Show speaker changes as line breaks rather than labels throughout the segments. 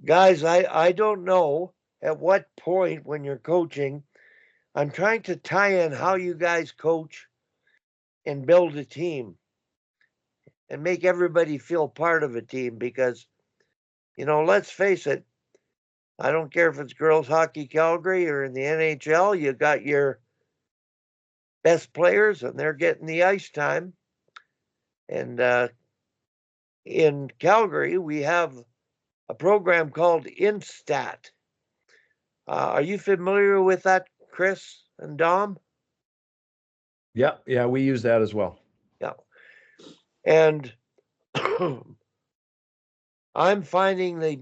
Guys, I don't know at what point when you're coaching, I'm trying to tie in how you guys coach and build a team and make everybody feel part of a team because, let's face it, I don't care if it's girls hockey Calgary or in the NHL, you got your best players and they're getting the ice time. And in Calgary, we have a program called Instat. Are you familiar with that, Chris and Dom?
Yeah, we use that as well.
Yeah. And I'm finding the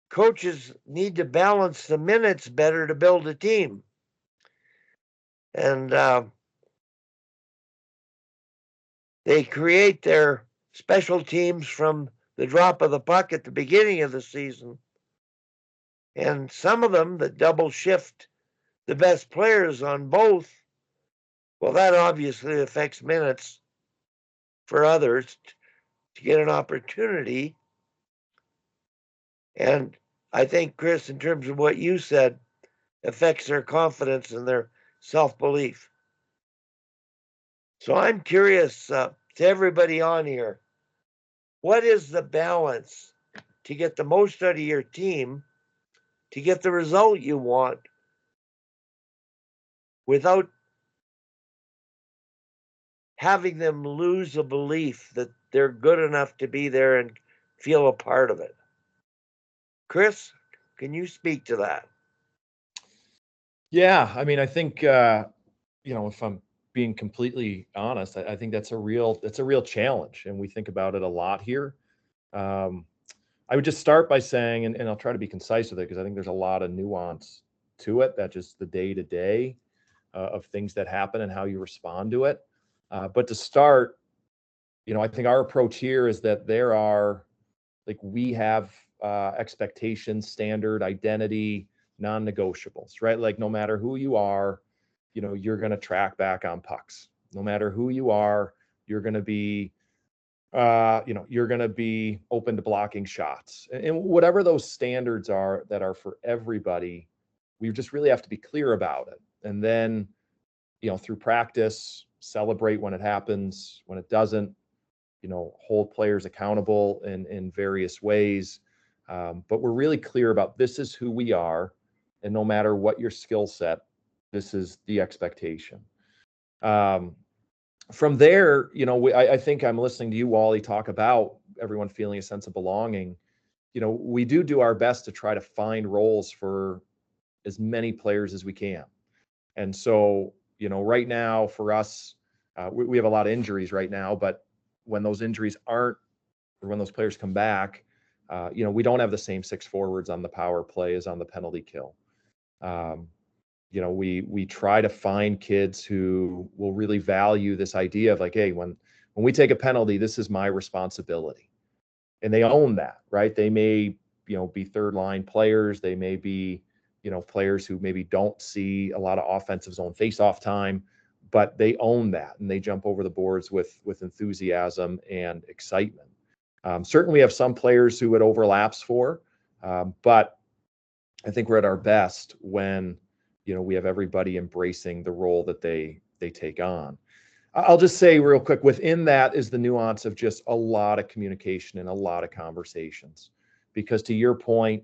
coaches need to balance the minutes better to build a team. And they create their special teams from the drop of the puck at the beginning of the season. And some of them that double shift the best players on both, well, that obviously affects minutes for others to get an opportunity. And I think, Chris, in terms of what you said, affects their confidence and their self belief. So I'm curious to everybody on here, what is the balance to get the most out of your team, to get the result you want without having them lose a belief that they're good enough to be there and feel a part of it? Chris, can you speak to that?
Yeah, I mean, I think if I'm being completely honest, I think that's a real challenge, and we think about it a lot here. Um, I would just start by saying, and I'll try to be concise with it because I think there's a lot of nuance to it. That just the day to day of things that happen and how you respond to it. But to start, I think our approach here is that there are like we have expectations, standard, identity, non-negotiables, right? Like no matter who you are, you're going to track back on pucks. No matter who you are, you're going to be you're going to be open to blocking shots, and whatever those standards are that are for everybody, we just really have to be clear about it. And then, through practice, celebrate when it happens. When it doesn't, hold players accountable in various ways. But we're really clear about this is who we are, and no matter what your skill set, this is the expectation. Um, from there, I think I'm listening to you, Wally, talk about everyone feeling a sense of belonging. We do our best to try to find roles for as many players as we can. And so, right now for us, we have a lot of injuries right now, but when those injuries aren't, or when those players come back, we don't have the same six forwards on the power play as on the penalty kill. Um, we try to find kids who will really value this idea of like, hey, when we take a penalty, this is my responsibility, and they own that, right? They may be third line players, they may be players who maybe don't see a lot of offensive zone face-off time, but they own that and they jump over the boards with enthusiasm and excitement. Certainly, we have some players who it overlaps for, but I think we're at our best when we have everybody embracing the role that they take on. I'll just say real quick, within that is the nuance of just a lot of communication and a lot of conversations. Because to your point,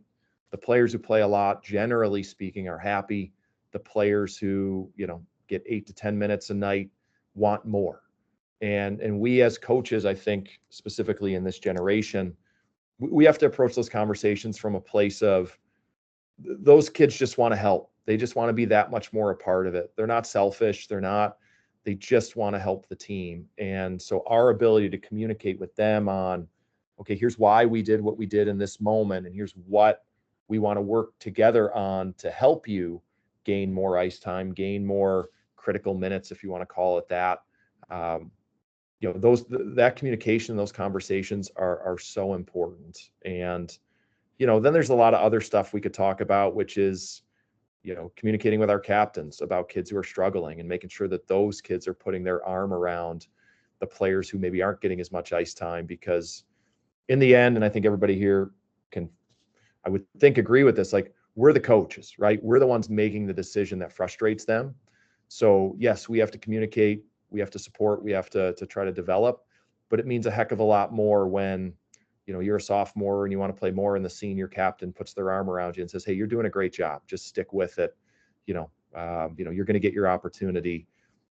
the players who play a lot, generally speaking, are happy. The players who, get 8 to 10 minutes a night want more. And we as coaches, I think specifically in this generation, we have to approach those conversations from a place of those kids just want to help. They just want to be that much more a part of it. They're not selfish. They just want to help the team. And so our ability to communicate with them on, okay, here's why we did what we did in this moment, and here's what we want to work together on to help you gain more ice time, gain more critical minutes, if you want to call it that. Um, that communication, those conversations are so important. And then there's a lot of other stuff we could talk about, which is, communicating with our captains about kids who are struggling and making sure that those kids are putting their arm around the players who maybe aren't getting as much ice time. Because in the end, and I think everybody here can I would think agree with this. Like, we're the coaches, right? We're the ones making the decision that frustrates them. So yes, we have to communicate, we have to support, we have to try to develop, but it means a heck of a lot more when, you're a sophomore and you want to play more and the senior captain puts their arm around you and says, hey, you're doing a great job. Just stick with it. You're going to get your opportunity.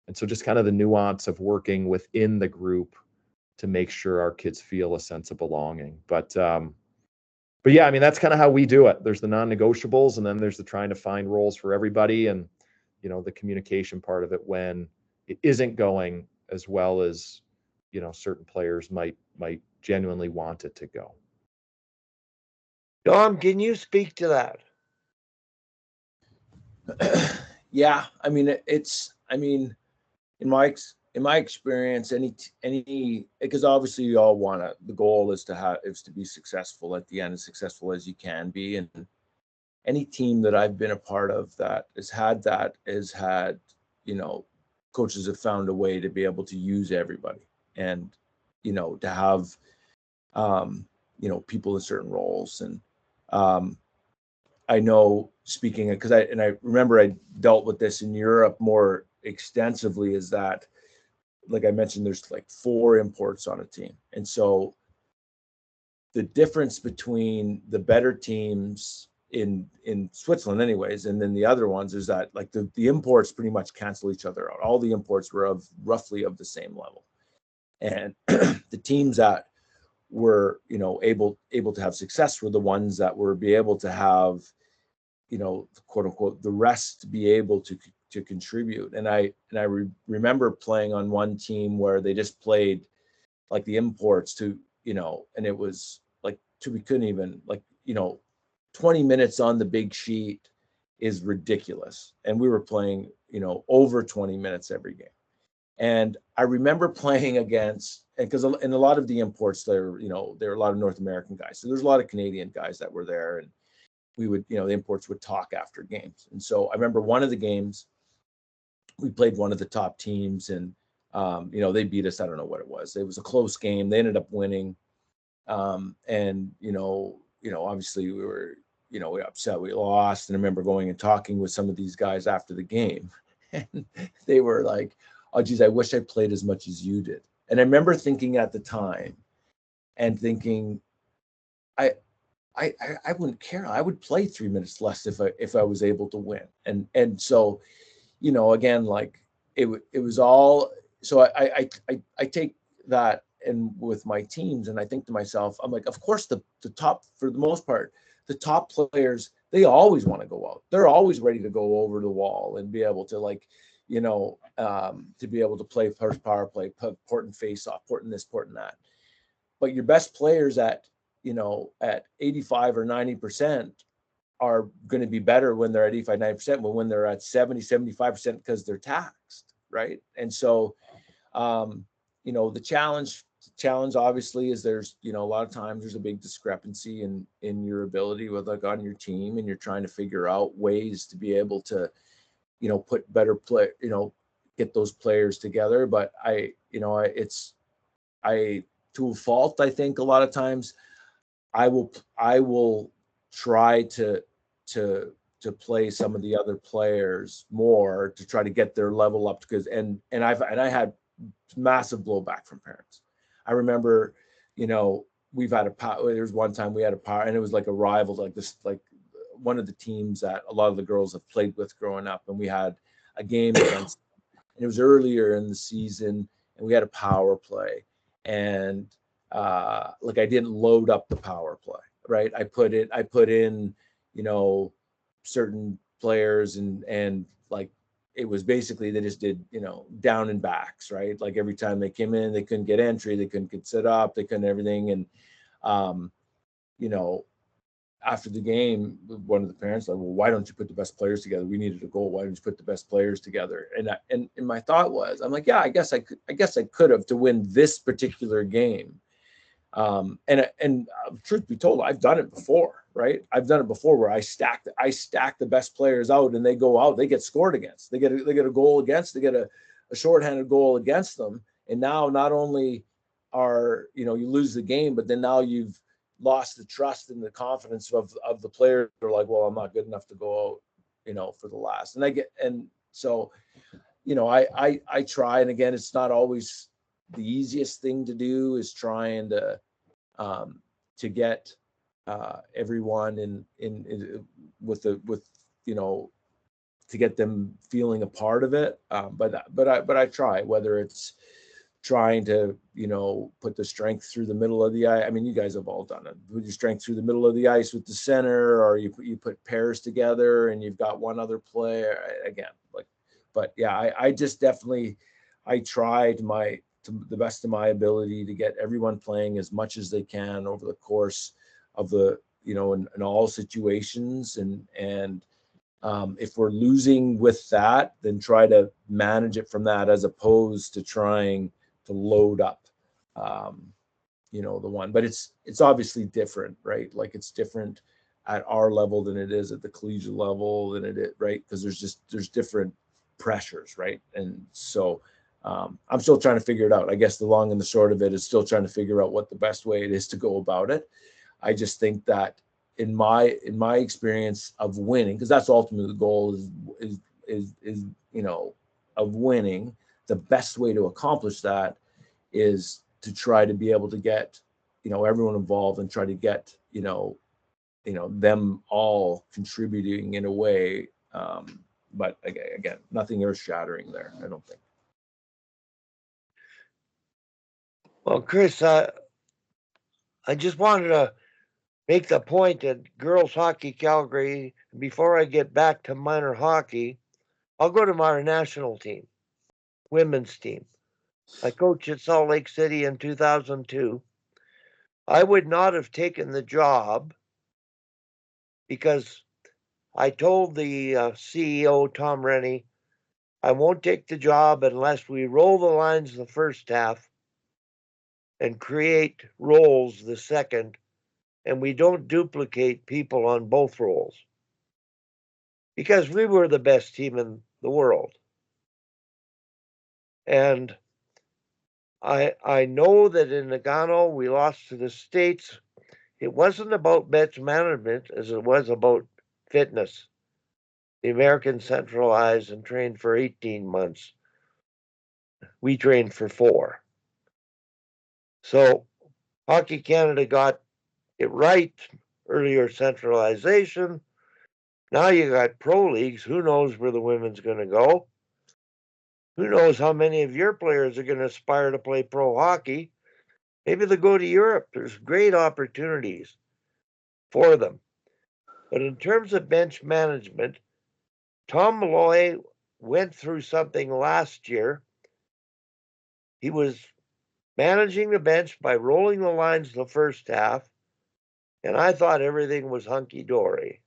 And so just kind of the nuance of working within the group to make sure our kids feel a sense of belonging. But yeah, I mean, that's kind of how we do it. There's the non-negotiables, and then there's the trying to find roles for everybody, and the communication part of it when it isn't going as well as certain players might genuinely want it to go.
Dom, can you speak to that?
Yeah, I mean, in my experience, because obviously you all the goal is to be successful at the end, as successful as you can be. And any team that I've been a part of that has had, coaches have found a way to be able to use everybody and, to have, people in certain roles. And, I know, speaking because I remember I dealt with this in Europe more extensively, is that, like I mentioned, there's like 4 imports on a team. And so the difference between the better teams in Switzerland anyways, and then the other ones, is that like the imports pretty much cancel each other out. All the imports were roughly of the same level. And the teams that were, able to have success were the ones that were be able to have, quote unquote, the rest to be able to contribute. And I remember playing on one team where they just played like the imports to, and it was like we couldn't even 20 minutes on the big sheet is ridiculous. And we were playing, over 20 minutes every game. And I remember playing against, and because in a lot of the imports, there are a lot of North American guys. So there's a lot of Canadian guys that were there, and we would, the imports would talk after games. And so I remember one of the games, we played one of the top teams, and, they beat us. I don't know what it was. It was a close game. They ended up winning. And, obviously we were, we were upset we lost. And I remember going and talking with some of these guys after the game, and they were like, oh, geez, I wish I played as much as you did. And I remember thinking at the time and thinking, I wouldn't care. I would play 3 minutes less if I was able to win. And so, again, like it was all, so I take that and with my teams, and I think to myself, I'm like, of course the top, for the most part, the top players, they always want to go out. They're always ready to go over the wall and be able to to be able to play first power play, port and face off, port and this, port and that. But your best players at 85 or 90% are going to be better when they're at 85, 90%, but when they're at 70, 75%, because they're taxed, right? And so, the challenge obviously is there's, a lot of times there's a big discrepancy in your ability with on your team, and you're trying to figure out ways to be able to, put better play, get those players together. But to a fault, I think a lot of times I will try to play some of the other players more to try to get their level up, because I had massive blowback from parents. I remember, we've had there's one time we had a power, and it was like a rival, like this, like one of the teams that a lot of the girls have played with growing up, and we had a game against, and it was earlier in the season, and we had a power play, and I didn't load up the power play, right? I put in, certain players, and like it was basically they just did, down and backs, right? Like every time they came in, they couldn't get entry, they couldn't get set up, they couldn't everything. And after the game, one of the parents like, well, why don't you put the best players together? We needed a goal. Why don't you put the best players together? And my thought was, I'm like, yeah, I guess I could have to win this particular game. And truth be told, I've done it before, right? I've done it before where I stack the best players out, and they go out, they get scored against, they get a goal against, they get a shorthanded goal against them. And now not only are, you lose the game, but then now you've lost the trust and the confidence of the players. They're like, well, I'm not good enough to go out, for the last. And so, I try, and again, it's not always the easiest thing to do, is trying to get everyone in with to get them feeling a part of it. But I try, whether it's trying to, put the strength through the middle of the ice. I mean, you guys have all done it. Put your strength through the middle of the ice with the center, or you put pairs together and you've got one other player again. But yeah, I just definitely, I tried to the best of my ability to get everyone playing as much as they can over the course of the, in all situations. And if we're losing with that, then try to manage it from that, as opposed to trying to load up, the one. But it's obviously different, right? Like, it's different at our level than it is at the collegiate level than it is, right? Because there's different pressures, right? And so I'm still trying to figure it out. I guess the long and the short of it is still trying to figure out what the best way it is to go about it. I just think that in my experience of winning, because that's ultimately the goal is of winning, the best way to accomplish that is to try to be able to get everyone involved and try to get them all contributing in a way, but again, nothing earth shattering there, I don't think.
Well, Chris, I just wanted to make the point that girls hockey Calgary, before I get back to minor hockey, I'll go to our national team, women's team. I coached at Salt Lake City in 2002. I would not have taken the job because I told the CEO, Tom Rennie, I won't take the job unless we roll the lines the first half and create roles the second, and we don't duplicate people on both roles. Because we were the best team in the world. And I know that in Nagano we lost to the States. It wasn't about bench management as it was about fitness. The Americans centralized and trained for 18 months. We trained for 4. So Hockey Canada got it right, earlier centralization. Now you got pro leagues. Who knows where the women's going to go? Who knows how many of your players are going to aspire to play pro hockey? Maybe they'll go to Europe. There's great opportunities for them. But in terms of bench management, Tom Malloy went through something last year. He was managing the bench by rolling the lines the first half, and I thought everything was hunky-dory.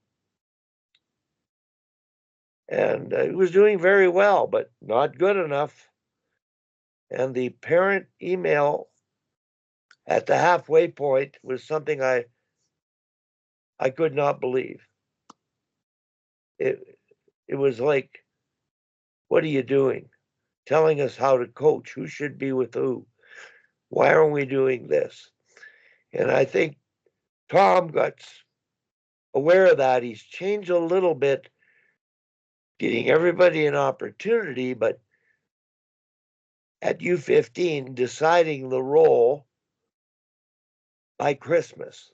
And he was doing very well, but not good enough. And the parent email at the halfway point was something I could not believe. It was like, what are you doing? Telling us how to coach, who should be with who. Why aren't we doing this? And I think Tom got aware of that. He's changed a little bit, getting everybody an opportunity, but at U15, deciding the role by Christmas.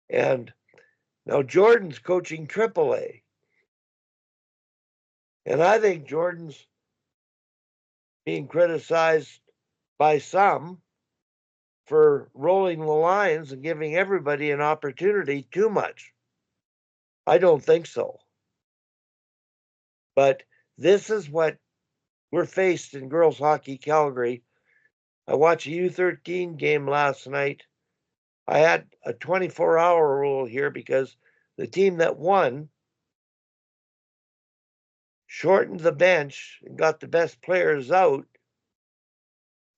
And now Jordan's coaching AAA. And I think Jordan's being criticized by some for rolling the lines and giving everybody an opportunity too much. I don't think so. But this is what we're faced in girls hockey Calgary. I watched a U13 game last night. I had a 24-hour rule here because the team that won shortened the bench and got the best players out.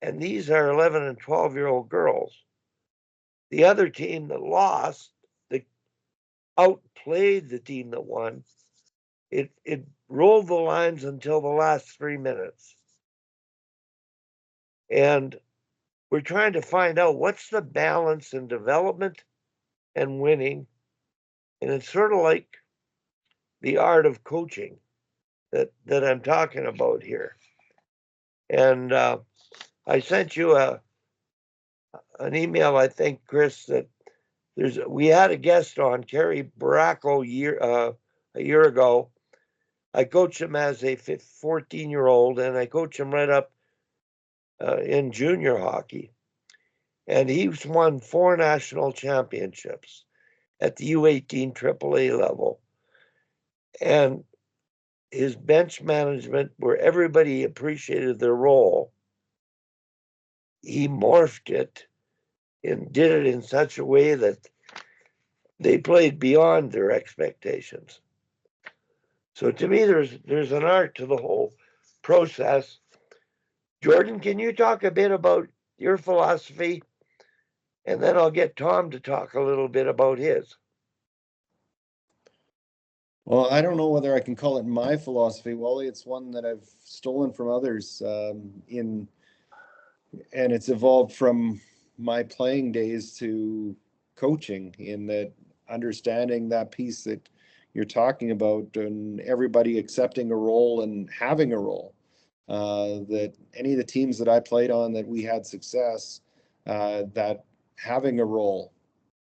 And these are 11 and 12-year-old girls. The other team that lost, that outplayed the team that won, it rolled the lines until the last 3 minutes. And we're trying to find out what's the balance in development and winning. And it's sort of like the art of coaching that I'm talking about here. And I sent you an email, I think, Chris, that we had a guest on, Kerry Baracco, a year ago. I coached him as a 14-year-old, and I coached him right up in junior hockey. And he's won 4 national championships at the U18 AAA level. And his bench management, where everybody appreciated their role, he morphed it and did it in such a way that they played beyond their expectations. So to me, there's an art to the whole process. Jordan, can you talk a bit about your philosophy? And then I'll get Tom to talk a little bit about his.
Well, I don't know whether I can call it my philosophy, Wally. It's one that I've stolen from others and it's evolved from my playing days to coaching, in that understanding that piece that you're talking about, and everybody accepting a role and having a role. That any of the teams that I played on that we had success, that having a role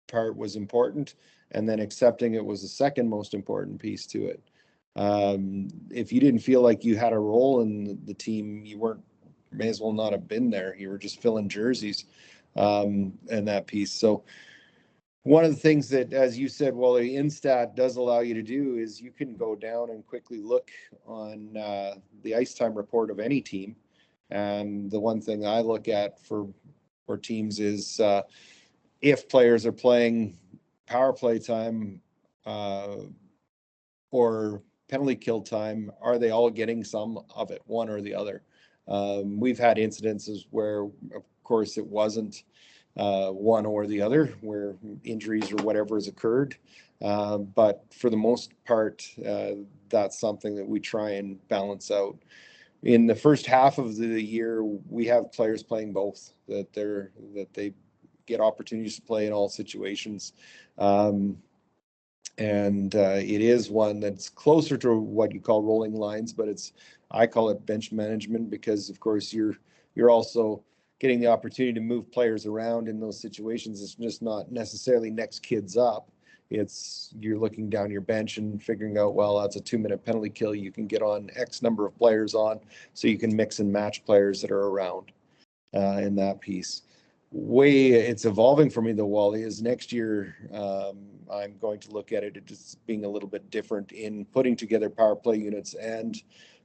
part was important, and then accepting it was the second most important piece to it. If you didn't feel like you had a role in the team, you may as well not have been there. You were just filling jerseys, and that piece. So one of the things that, as you said, Wally, Instat does allow you to do is you can go down and quickly look on the ice time report of any team. And the one thing I look at for teams is if players are playing power play time or penalty kill time, are they all getting some of it, one or the other? We've had incidences where, of course, it wasn't one or the other, where injuries or whatever has occurred. But for the most part, that's something that we try and balance out. In the first half of the year, we have players playing both, that they get opportunities to play in all situations. And it is one that's closer to what you call rolling lines, but I call it bench management, because of course you're also getting the opportunity to move players around in those situations. It's just not necessarily next kids up. It's you're looking down your bench and figuring out, well, that's a 2-minute penalty kill. You can get on X number of players on, so you can mix and match players that are around in that piece. Way it's evolving for me though, Wally, is next year I'm going to look at it as being a little bit different in putting together power play units and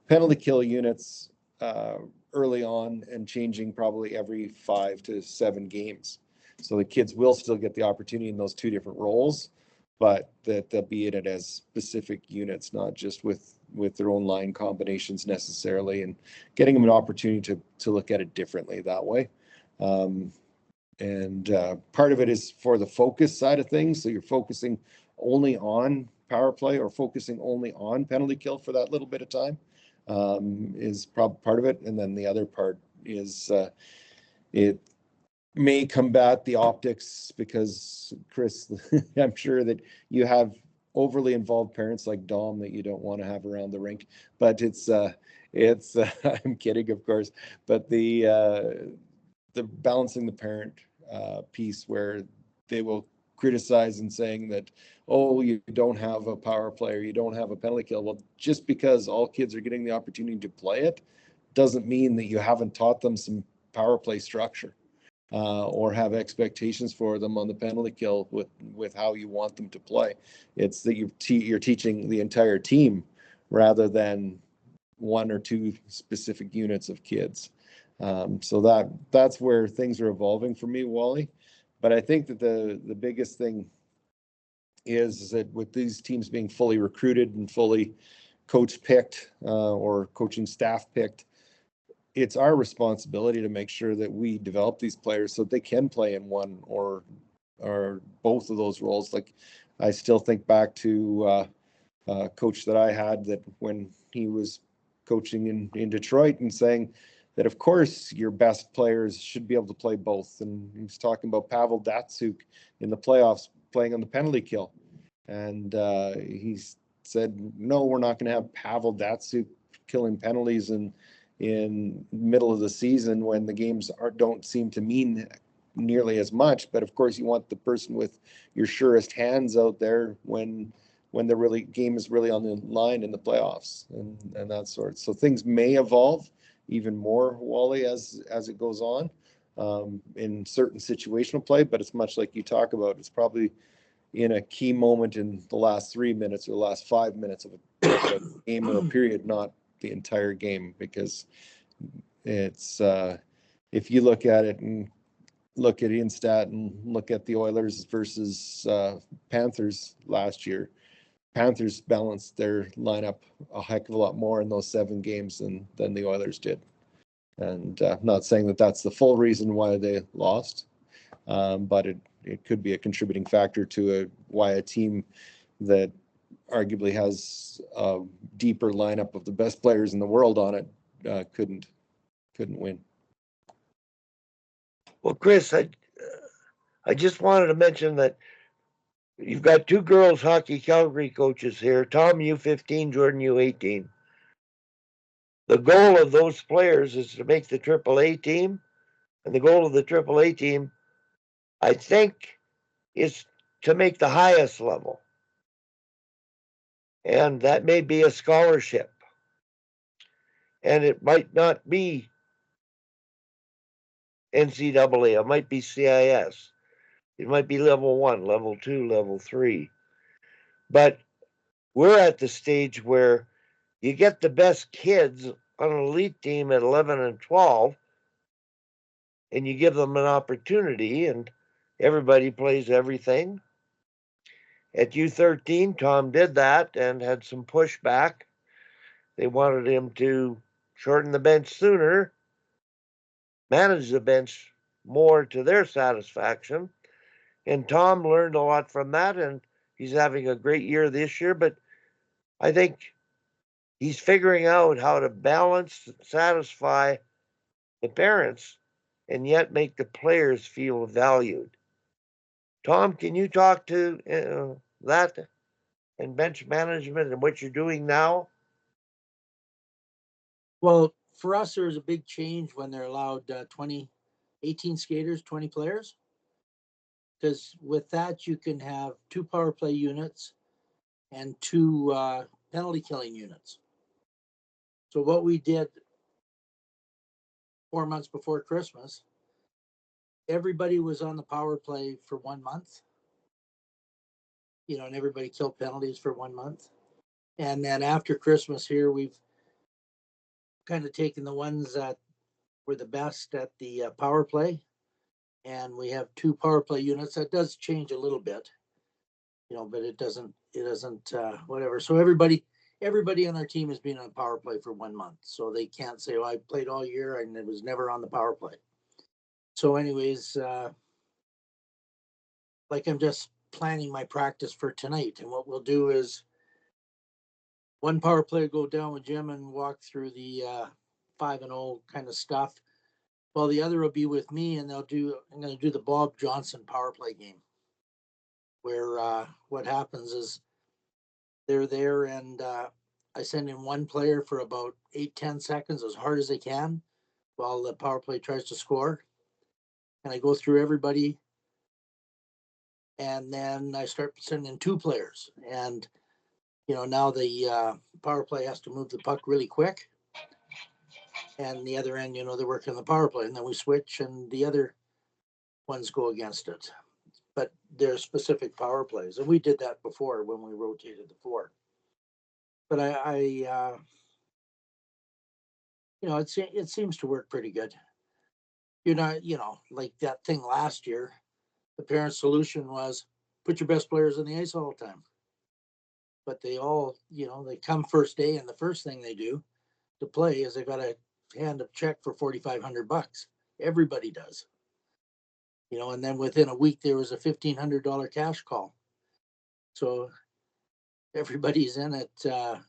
penalty kill units early on, and changing probably every 5 to 7 games. So the kids will still get the opportunity in those 2 different roles, but that they'll be in it as specific units, not just with their own line combinations necessarily, and getting them an opportunity to look at it differently that way. And part of it is for the focus side of things. So you're focusing only on power play or focusing only on penalty kill for that little bit of time is probably part of it. And then the other part is it may combat the optics, because Chris, I'm sure that you have overly involved parents like Dom that you don't want to have around the rink, but it's I'm kidding, of course, but the balancing the parent piece, where they will criticize and saying that, oh, you don't have a power play or you don't have a penalty kill. Well, just because all kids are getting the opportunity to play it doesn't mean that you haven't taught them some power play structure or have expectations for them on the penalty kill with how you want them to play. It's that you're teaching the entire team rather than 1 or 2 specific units of kids. So that's where things are evolving for me, Wally. But I think that the biggest thing is that with these teams being fully recruited and fully coach picked or coaching staff picked, it's our responsibility to make sure that we develop these players so they can play in one or both of those roles. Like, I still think back to a coach that I had, that when he was coaching in Detroit, and saying that of course your best players should be able to play both. And he was talking about Pavel Datsyuk in the playoffs playing on the penalty kill. And he said, no, we're not going to have Pavel Datsyuk killing penalties in middle of the season when the games don't seem to mean nearly as much. But of course, you want the person with your surest hands out there when the game is really on the line in the playoffs and that sort. So things may evolve even more, Wally, as it goes on in certain situational play. But it's much like you talk about. It's probably in a key moment in the last 3 minutes or the last 5 minutes of a game or a period, not the entire game, because it's if you look at it and look at Instat and look at the Oilers versus Panthers last year, Panthers balanced their lineup a heck of a lot more in those 7 games than the Oilers did. And I'm not saying that that's the full reason why they lost, but it could be a contributing factor to why a team that arguably has a deeper lineup of the best players in the world on it couldn't win.
Well, Chris, I just wanted to mention that you've got 2 girls hockey Calgary coaches here, Tom U15, Jordan U18. The goal of those players is to make the AAA team, and the goal of the AAA team, I think, is to make the highest level. And that may be a scholarship. And it might not be NCAA, it might be CIS. It might be level 1, level 2, level 3. But we're at the stage where you get the best kids on an elite team at 11 and 12, and you give them an opportunity, and everybody plays everything. At U13, Tom did that and had some pushback. They wanted him to shorten the bench sooner, manage the bench more to their satisfaction. And Tom learned a lot from that, and he's having a great year this year. But I think he's figuring out how to balance, satisfy the parents, and yet make the players feel valued. Tom, can you talk to that and bench management and what you're doing now?
Well, for us, there was a big change when they're allowed 18 skaters, 20 players. Because with that, you can have 2 power play units and 2 penalty killing units. So what we did 4 months before Christmas, everybody was on the power play for 1 month. And everybody killed penalties for 1 month. And then after Christmas here, we've kind of taken the ones that were the best at the power play. And we have 2 power play units. That does change a little bit, but it doesn't whatever. So everybody on our team has been on power play for 1 month. So they can't say, I played all year and it was never on the power play. So anyways, I'm just planning my practice for tonight. And what we'll do is 1 power play go down with Jim and walk through the 5-0 kind of stuff. Well, the other will be with me, and I'm going to do the Bob Johnson power play game, where what happens is they're there, and I send in 1 player for about 8-10 seconds as hard as they can while the power play tries to score. And I go through everybody, and then I start sending in 2 players. And, now the power play has to move the puck really quick. And the other end, they're working the power play. And then we switch, and the other ones go against it. But they're specific power plays. And we did that before when we rotated the 4. But it seems to work pretty good. You're not, like that thing last year, the parent solution was put your best players on the ice all the time. But they all, they come first day, and the first thing they do to play is they got to hand a check for $4,500. Everybody does. And then within a week there was a $1,500 cash call. So everybody's in it, and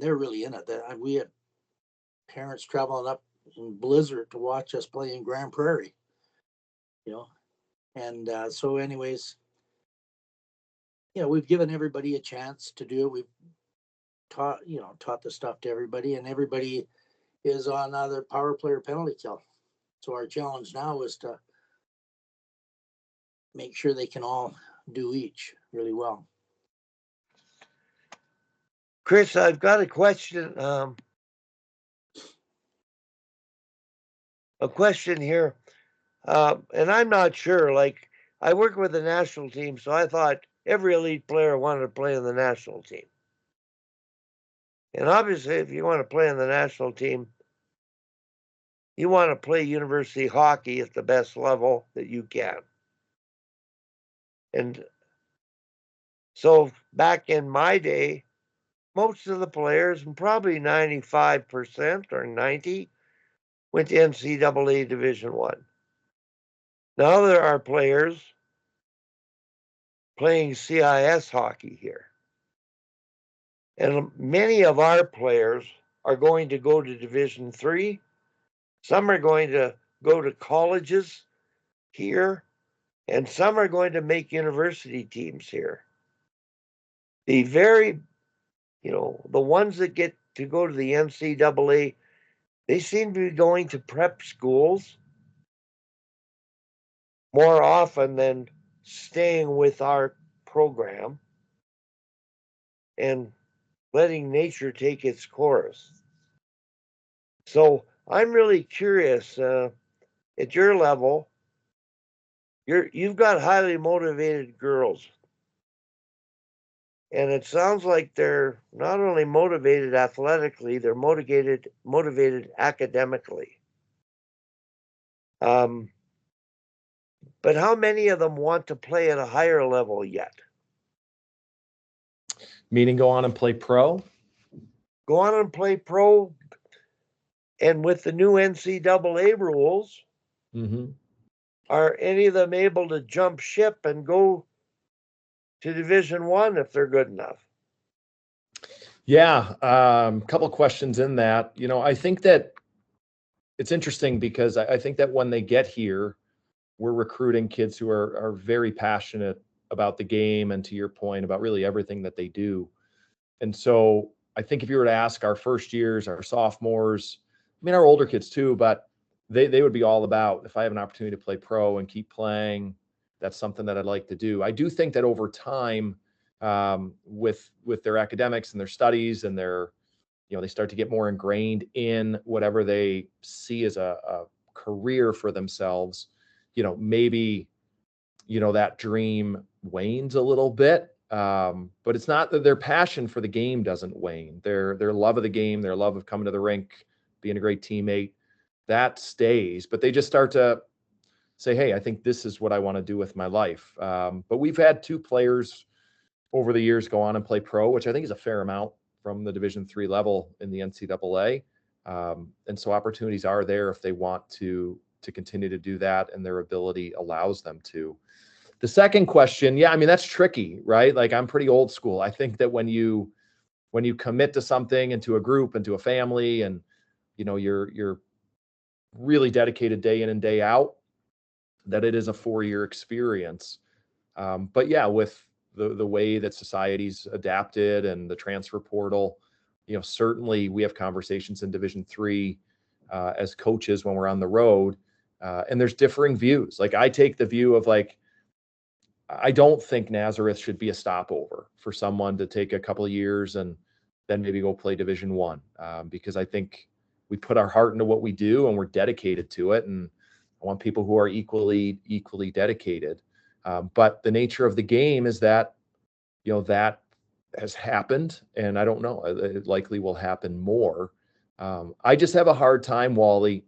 they're really in it. We had parents traveling up in blizzard to watch us play in Grand Prairie, you know. And so anyways, we've given everybody a chance to do it. We've taught the stuff to everybody, and everybody is on either power play or penalty kill. So our challenge now is to make sure they can all do each really well.
Chris, I've got a question. A question here, and I'm not sure. Like, I work with the national team, so I thought every elite player wanted to play in the national team. And obviously, if you want to play in the national team, you want to play university hockey at the best level that you can. And so back in my day, most of the players, and probably 95% or 90%, went to NCAA Division I. Now there are players playing CIS hockey here. And many of our players are going to go to Division III. Some are going to go to colleges here, and some are going to make university teams here. The the ones that get to go to the NCAA, they seem to be going to prep schools more often than staying with our program and letting nature take its course. So I'm really curious, at your level, you've got highly motivated girls. And it sounds like they're not only motivated athletically, they're motivated academically. But how many of them want to play at a higher level yet?
Meaning go on and play pro?
Go on and play pro. And with the new NCAA rules, are any of them able to jump ship and go to Division I if they're good enough?
Yeah, a couple questions in that. I think that it's interesting because I think that when they get here, we're recruiting kids who are very passionate about the game and, to your point, about really everything that they do. And so I think if you were to ask our first years, our sophomores, I mean, our older kids too, but they would be all about, if I have an opportunity to play pro and keep playing, that's something that I'd like to do. I do think that over time, with their academics and their studies and they start to get more ingrained in whatever they see as a career for themselves, maybe, that dream wanes a little bit. But it's not that their passion for the game doesn't wane. Their love of the game, their love of coming to the rink, being a great teammate, that stays. But they just start to say, hey, I think this is what I want to do with my life. But we've had 2 players over the years go on and play pro, which I think is a fair amount from the Division III level in the NCAA. And so opportunities are there if they want to continue to do that and their ability allows them to. The second question, yeah, I mean, that's tricky, right? Like, I'm pretty old school. I think that when you commit to something and to a group and to a family and, you're really dedicated day in and day out, that it is a 4-year experience. But yeah, with the way that society's adapted and the transfer portal, certainly we have conversations in Division III as coaches when we're on the road, and there's differing views. Like, I take the view of, like, I don't think Nazareth should be a stopover for someone to take a couple of years and then maybe go play Division I, because I think we put our heart into what we do and we're dedicated to it. And I want people who are equally dedicated. But the nature of the game is that, that has happened, and I don't know, it likely will happen more. I just have a hard time, Wally.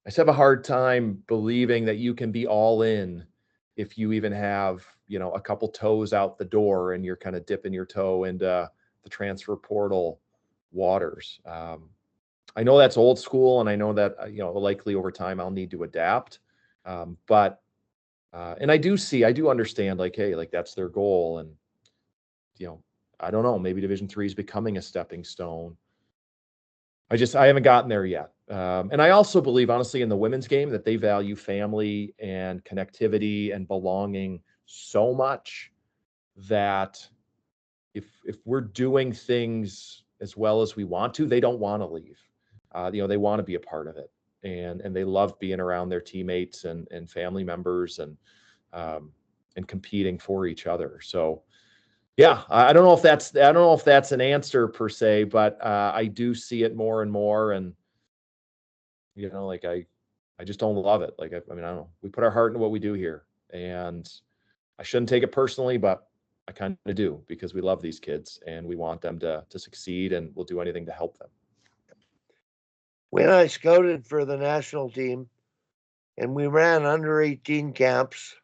I just have a hard time believing that you can be all in if you even have, a couple toes out the door and you're kind of dipping your toe into the transfer portal waters. I know that's old school, and I know that, likely over time I'll need to adapt. But and I do understand, like, hey, like, that's their goal. And, I don't know, maybe Division III is becoming a stepping stone. I haven't gotten there yet. And I also believe, honestly, in the women's game that they value family and connectivity and belonging so much that if we're doing things as well as we want to, they don't want to leave. They want to be a part of it, and they love being around their teammates and family members and competing for each other. So, yeah, I don't know if that's an answer per se, but I do see it more and more, and like I just don't love it. Like I mean, I don't know. We put our heart into what we do here, and I shouldn't take it personally, but I kind of do, because we love these kids and we want them to succeed, and we'll do anything to help them.
When I scouted for the national team and we ran under 18 camps,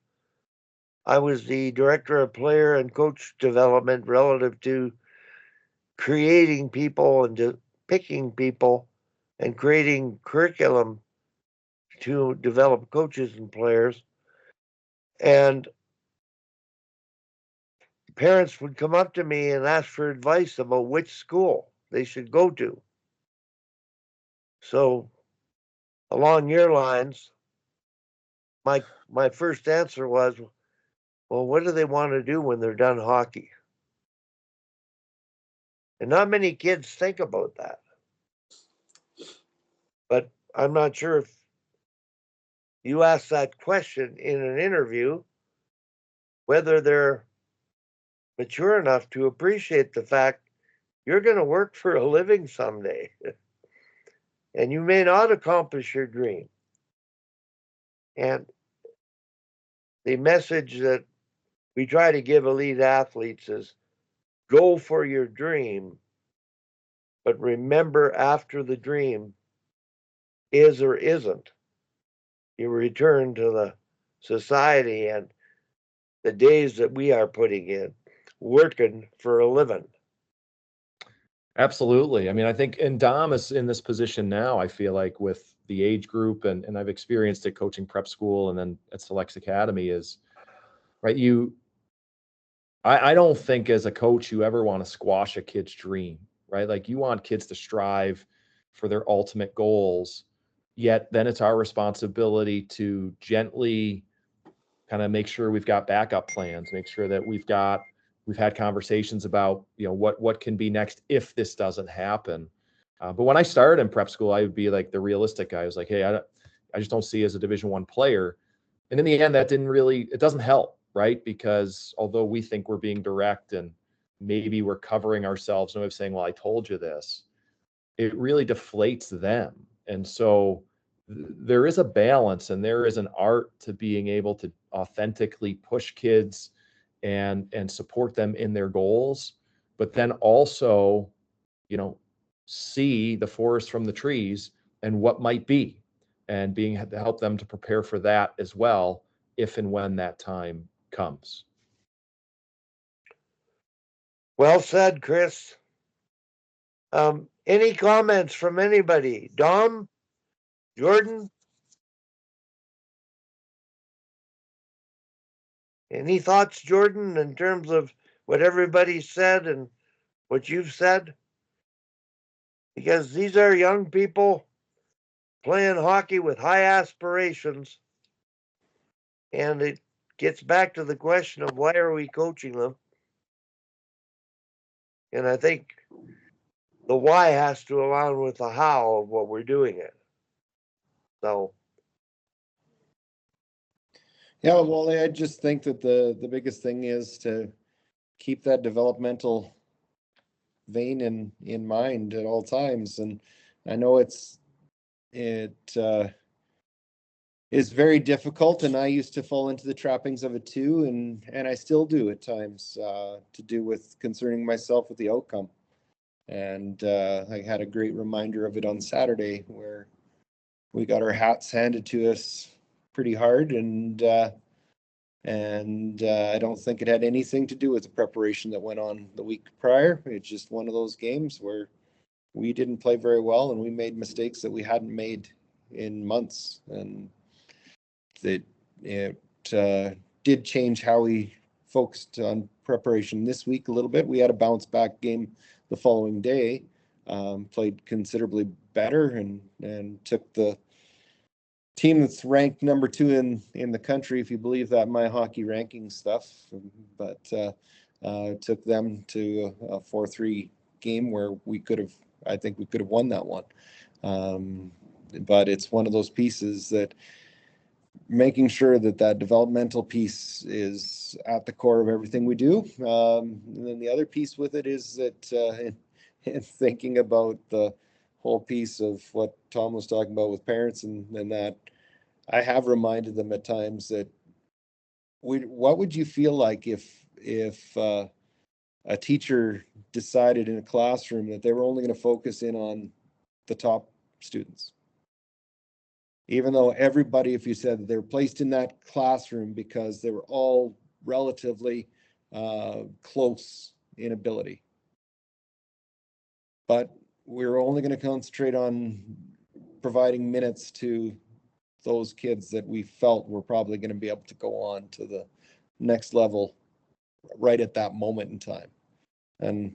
I was the director of player and coach development relative to creating people and picking people and creating curriculum to develop coaches and players. And parents would come up to me and ask for advice about which school they should go to. So along your lines, my first answer was, well, what do they want to do when they're done hockey? And not many kids think about that. But I'm not sure if you ask that question in an interview, whether they're mature enough to appreciate the fact you're going to work for a living someday. And you may not accomplish your dream. And the message that we try to give elite athletes is go for your dream, but remember, after the dream is or isn't, you return to the society and the days that we are putting in working for a living.
Absolutely. I mean, I think, and Dom is in this position now, I feel like, with the age group, and I've experienced it coaching prep school and then at Selects Academy, is right. I don't think as a coach you ever want to squash a kid's dream, right? Like, you want kids to strive for their ultimate goals, yet then it's our responsibility to gently kind of make sure we've got backup plans, make sure that we've had conversations about, what can be next if this doesn't happen. But when I started in prep school, I would be like the realistic guy. I was like, hey, I just don't see as a Division I player. And in the end, it doesn't help, right? Because although we think we're being direct and maybe we're covering ourselves and we're saying, well, I told you this, it really deflates them. And so there is a balance, and there is an art to being able to authentically push kids and support them in their goals, but then also, see the forest from the trees and what might be, and being to help them to prepare for that as well, if and when that time comes.
Well said, Chris. Any comments from anybody? Dom? Jordan? Any thoughts, Jordan, in terms of what everybody said and what you've said? Because these are young people playing hockey with high aspirations. And it gets back to the question of why are we coaching them? And I think the why has to align with the how of what we're doing it. So.
Yeah, well, I just think that the biggest thing is to keep that developmental vein in mind at all times. And I know it is very difficult, and I used to fall into the trappings of it too, and I still do at times, to do with concerning myself with the outcome. And I had a great reminder of it on Saturday, where we got our hats handed to us pretty hard, and I don't think it had anything to do with the preparation that went on the week prior. It's just one of those games where we didn't play very well, and we made mistakes that we hadn't made in months, and it did change how we focused on preparation this week a little bit. We had a bounce back game the following day, played considerably better and took the team that's ranked number 2 in the country, if you believe that my hockey ranking stuff, but took them to a 4-3 game where I think we could have won that one. But it's one of those pieces that making sure that developmental piece is at the core of everything we do. And then the other piece with it is that in thinking about the whole piece of what Tom was talking about with parents and that, I have reminded them at times that what would you feel like if a teacher decided in a classroom that they were only going to focus in on the top students? Even though everybody, if you said that they were placed in that classroom because they were all relatively close in ability. But we were only going to concentrate on providing minutes to those kids that we felt were probably going to be able to go on to the next level right at that moment in time. And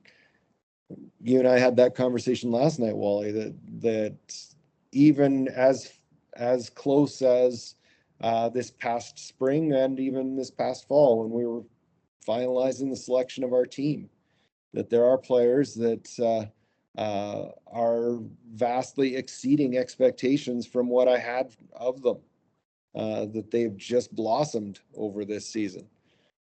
you and I had that conversation last night, Wally, that even as close as this past spring and even this past fall when we were finalizing the selection of our team, that there are players that are vastly exceeding expectations from what I had of them, that they've just blossomed over this season.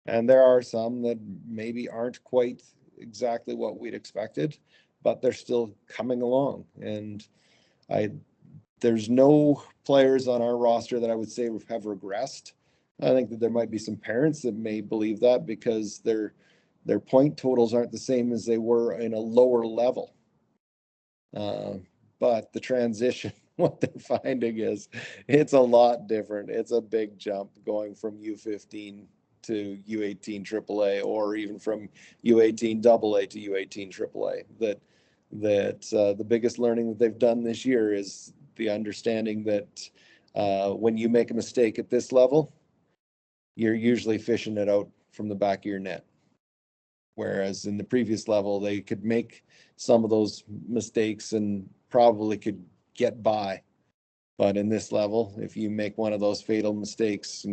And there are some that maybe aren't quite exactly what we'd expected, but they're still coming along. And there's no players on our roster that I would say have regressed. I think that there might be some parents that may believe that because their point totals aren't the same as they were in a lower level. But the transition, what they're finding is it's a lot different. It's a big jump going from U15 to U18 AAA, or even from U18 AA to U18 AAA. That the biggest learning that they've done this year is the understanding that when you make a mistake at this level, you're usually fishing it out from the back of your net. Whereas in the previous level, they could make some of those mistakes and probably could get by. But in this level, if you make one of those fatal mistakes,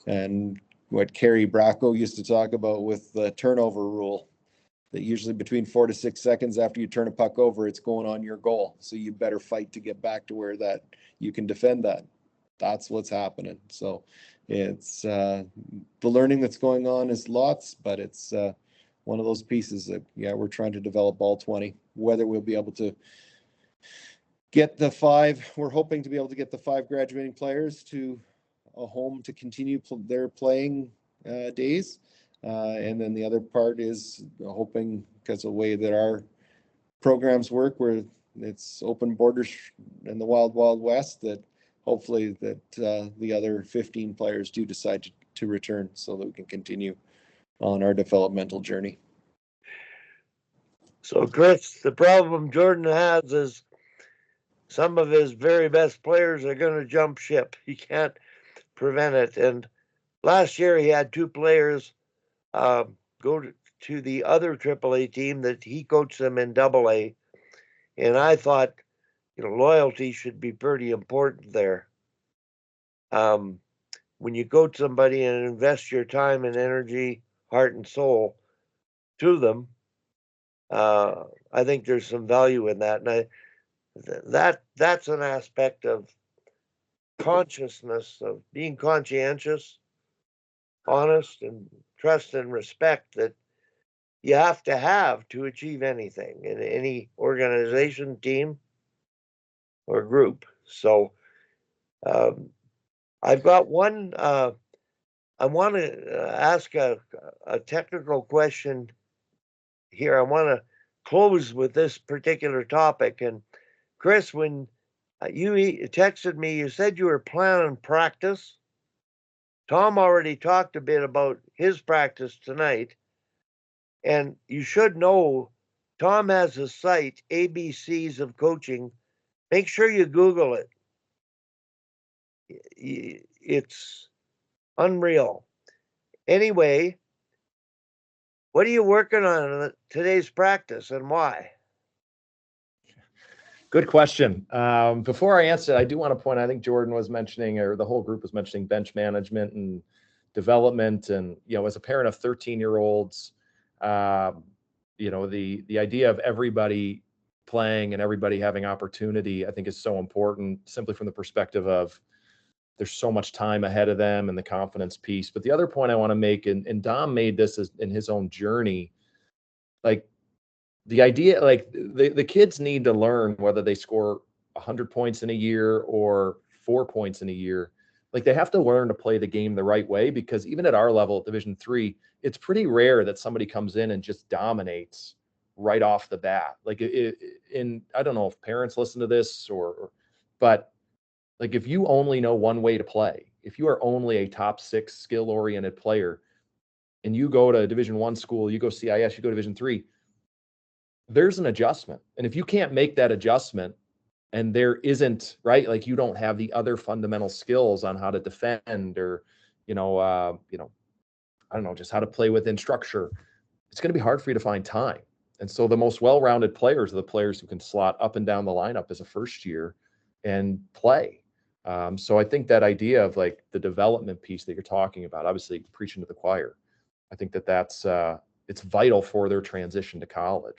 and what Kerry Bracco used to talk about with the turnover rule, that usually between 4 to 6 seconds after you turn a puck over, it's going on your goal. So you better fight to get back to where that you can defend that. That's what's happening. So it's the learning that's going on is lots, but it's one of those pieces that, we're trying to develop all 20. Whether we'll be able to get the 5, we're hoping to be able to get the 5 graduating players to a home to continue their playing days. And then the other part is hoping, because of the way that our programs work, where it's open borders in the wild west, that hopefully that the other 15 players do decide to return so that we can continue on our developmental journey.
So, Chris, the problem Jordan has is some of his very best players are going to jump ship. He can't prevent it. And last year he had 2 players go to the other AAA team that he coached them in AA. And I thought, loyalty should be pretty important there. When you coach somebody and invest your time and energy, heart and soul to them, I think there's some value in that. And that's an aspect of consciousness, of being conscientious, honest, and trust and respect that you have to achieve anything in any organization, team, or group. So I've got one. I want to ask a technical question here. I want to close with this particular topic. And Chris, when you texted me, you said you were planning practice. Tom already talked a bit about his practice tonight. And you should know, Tom has a site, ABCs of Coaching. Make sure you Google it. It's unreal. Anyway, what are you working on in today's practice and why?
Good question. Before I answer, I do want to point, I think Jordan was mentioning, or the whole group was mentioning bench management and development. And, as a parent of 13-year-olds, the idea of everybody playing and everybody having opportunity, I think is so important, simply from the perspective of there's so much time ahead of them and the confidence piece. But the other point I want to make, and Dom made this in his own journey, like the idea, like the kids need to learn, whether they score 100 points in a year or 4 points in a year. Like, they have to learn to play the game the right way, because even at our level at Division III, it's pretty rare that somebody comes in and just dominates right off the bat. Like, I don't know if parents listen to this but like, if you only know one way to play, if you are only a top 6 skill oriented player and you go to Division I school, you go CIS, you go Division III, there's an adjustment. And if you can't make that adjustment, and there isn't, right, like, you don't have the other fundamental skills on how to defend, or, I don't know, just how to play within structure, it's going to be hard for you to find time. And so the most well-rounded players are the players who can slot up and down the lineup as a first year and play. So I think that idea of, like, the development piece that you're talking about, obviously preaching to the choir, I think that's it's vital for their transition to college.